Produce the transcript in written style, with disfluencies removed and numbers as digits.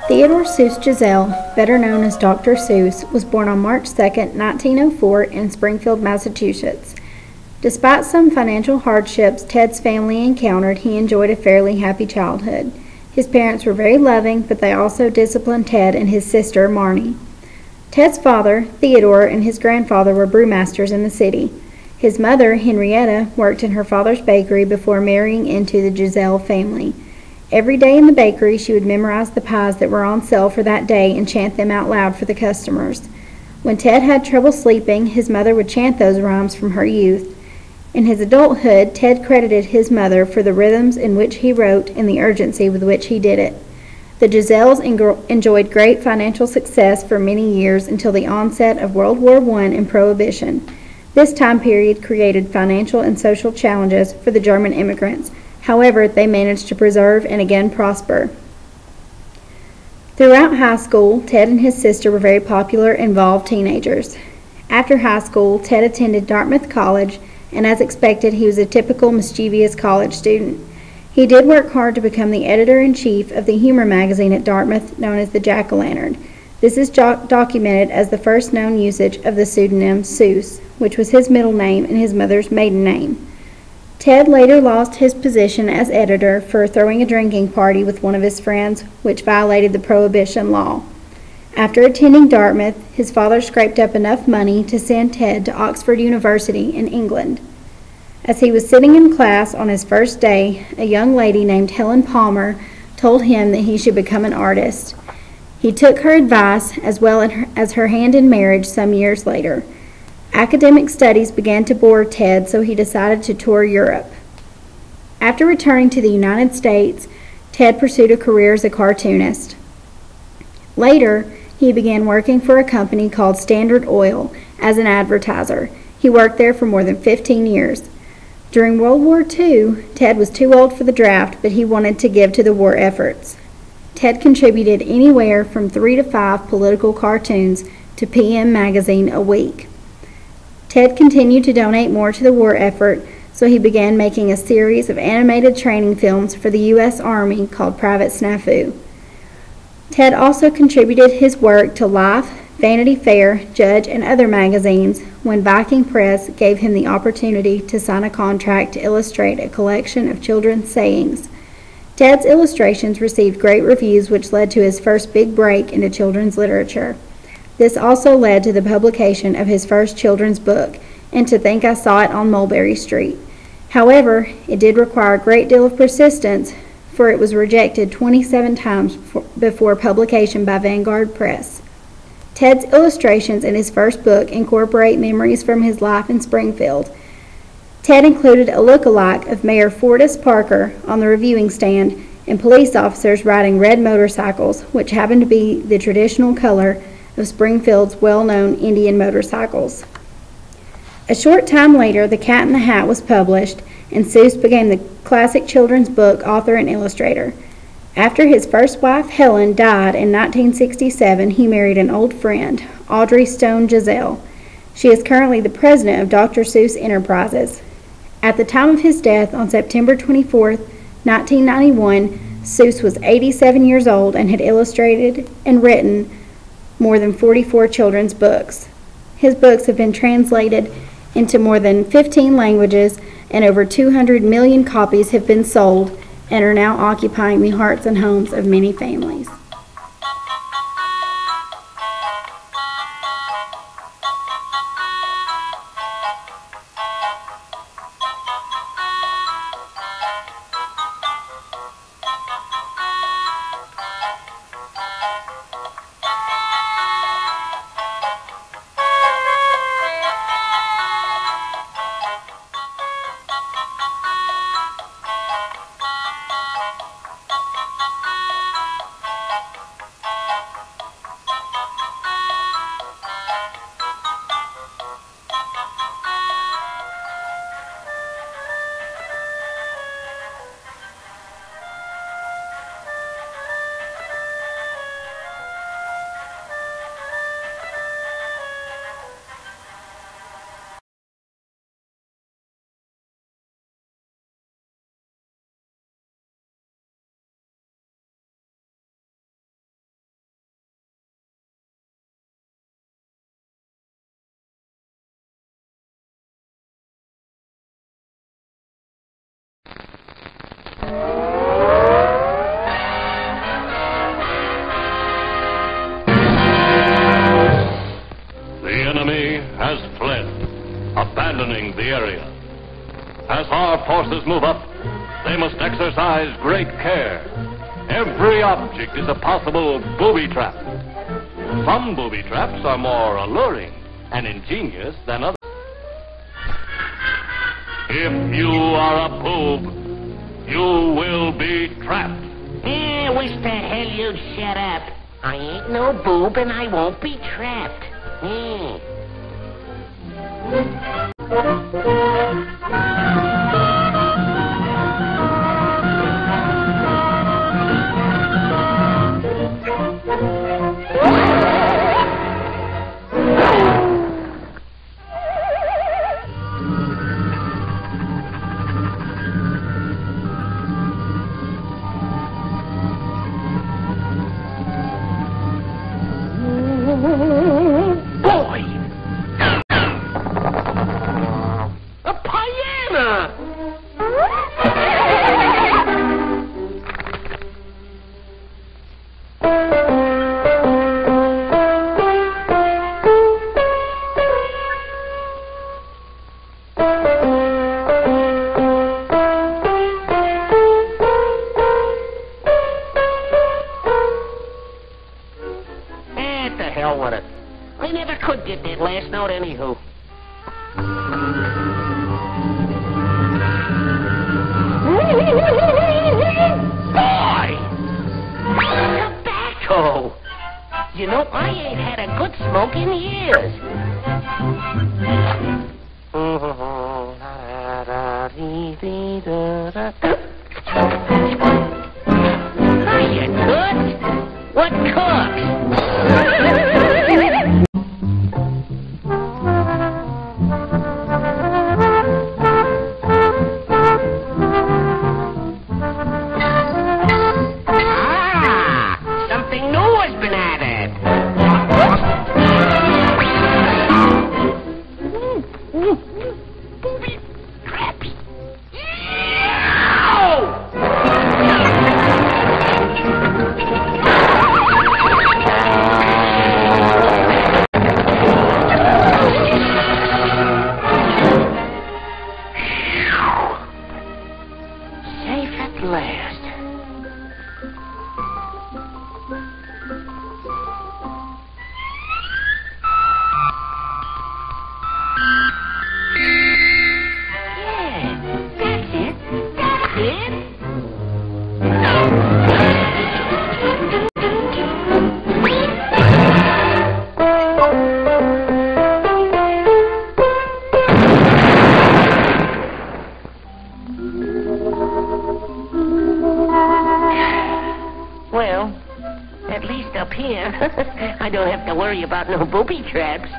Theodore Seuss Giesel, better known as Dr. Seuss, was born on March 2, 1904 in Springfield, Massachusetts. Despite some financial hardships Ted's family encountered, he enjoyed a fairly happy childhood. His parents were very loving, but they also disciplined Ted and his sister, Marnie. Ted's father, Theodore, and his grandfather were brewmasters in the city. His mother, Henrietta, worked in her father's bakery before marrying into the Giesel family. Every day in the bakery, she would memorize the pies that were on sale for that day and chant them out loud for the customers. When Ted had trouble sleeping, his mother would chant those rhymes from her youth. In his adulthood, Ted credited his mother for the rhythms in which he wrote and the urgency with which he did it. The Giesels enjoyed great financial success for many years until the onset of World War I and Prohibition. This time period created financial and social challenges for the German immigrants. However, they managed to preserve and again prosper. Throughout high school, Ted and his sister were very popular, involved teenagers. After high school, Ted attended Dartmouth College, and as expected, he was a typical mischievous college student. He did work hard to become the editor-in-chief of the humor magazine at Dartmouth, known as the Jack-o'-lantern. This is documented as the first known usage of the pseudonym Seuss, which was his middle name and his mother's maiden name. Ted later lost his position as editor for throwing a drinking party with one of his friends, which violated the Prohibition law. After attending Dartmouth, his father scraped up enough money to send Ted to Oxford University in England. As he was sitting in class on his first day, a young lady named Helen Palmer told him that he should become an artist. He took her advice as well as her hand in marriage some years later. Academic studies began to bore Ted, so he decided to tour Europe. After returning to the United States, Ted pursued a career as a cartoonist. Later, he began working for a company called Standard Oil as an advertiser. He worked there for more than 15 years. During World War II, Ted was too old for the draft, but he wanted to give to the war efforts. Ted contributed anywhere from 3 to 5 political cartoons to PM Magazine a week. Ted continued to donate more to the war effort, so he began making a series of animated training films for the U.S. Army called Private Snafu. Ted also contributed his work to Life, Vanity Fair, Judge, and other magazines when Viking Press gave him the opportunity to sign a contract to illustrate a collection of children's sayings. Ted's illustrations received great reviews, which led to his first big break into children's literature. This also led to the publication of his first children's book, And to Think I Saw It on Mulberry Street. However, it did require a great deal of persistence, for it was rejected 27 times before publication by Vanguard Press. Ted's illustrations in his first book incorporate memories from his life in Springfield. Ted included a look-alike of Mayor Fortis Parker on the reviewing stand and police officers riding red motorcycles, which happened to be the traditional color of Springfield's well-known Indian motorcycles. A short time later, The Cat in the Hat was published, and Seuss became the classic children's book author and illustrator. After his first wife, Helen, died in 1967, he married an old friend, Audrey Stone Giesel. She is currently the president of Dr. Seuss Enterprises. At the time of his death on September 24, 1991, Seuss was 87 years old and had illustrated and written more than 44 children's books. His books have been translated into more than 15 languages, and over 200 million copies have been sold and are now occupying the hearts and homes of many families. scanning the area. As our forces move up, they must exercise great care. Every object is a possible booby trap. Some booby traps are more alluring and ingenious than others. If you are a boob, you will be trapped. Wish the hell you'd shut up. I ain't no boob and I won't be trapped. Boy! A piano! The hell with it. I never could get that last note anywho. Boy! Tobacco! You know, I ain't had a good smoke in years. Hiya, Toots. What cooks? Something new has been added. Booby traps. Safe at last. Well, at least up here, I don't have to worry about no booby traps.